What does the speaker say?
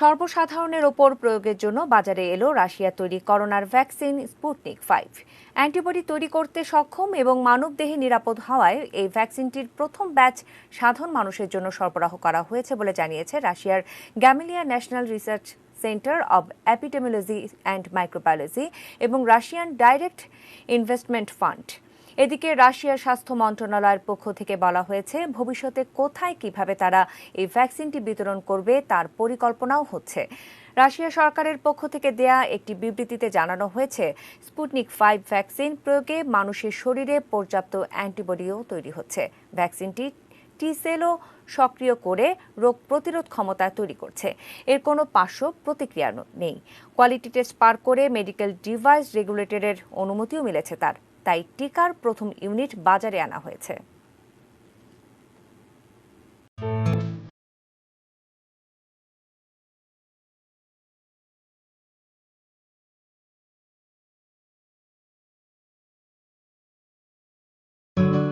সর্বসাধারণের ওপর প্রয়োগের জন্য বাজারে এলো রাশিয়ার তৈরি করোনার ভ্যাকসিন স্পুটনিক 5। অ্যান্টিবডি তৈরি করতে সক্ষম এবং মানবদেহে নিরাপদ হওয়ায় এই ভ্যাকসিনটির প্রথম ব্যাচ সাধারণ মানুষের জন্য সরবরাহ করা হয়েছে বলে জানিয়েছে রাশিয়ার Gamaleya national research centre of epidemiology and microbiology এবং রাশিয়ান ডাইরেক্ট ইনভেস্টমেন্ট ফান্ড। এদিকে রাশিয়ার স্বাস্থ্য মন্ত্রণালয়ের পক্ষ থেকে বলা হয়েছে, ভবিষ্যতে কোথায় কিভাবে তারা এই ভ্যাকসিনটি বিতরণ করবে তার পরিকল্পনাও হচ্ছে। রাশিয়া সরকারের পক্ষ থেকে দেয়া একটি বিবৃতিতে জানানো হয়েছে, স্পুটনিক 5 ভ্যাকসিন প্রয়োগে মানুষের শরীরে পর্যাপ্ত অ্যান্টিবডিও তৈরি হচ্ছে। ভ্যাকসিনটি টি সেলও সক্রিয় করে রোগ প্রতিরোধ ক্ষমতা তৈরি করছে। এর কোনো পার্শ্ব প্রতিক্রিয়া নেই। কোয়ালিটি টেস্ট পার করে মেডিকেল ডিভাইস রেগুলেটরের অনুমতিও মিলেছে তার। তাই টিকার প্রথম ইউনিট বাজারে আনা হয়েছে।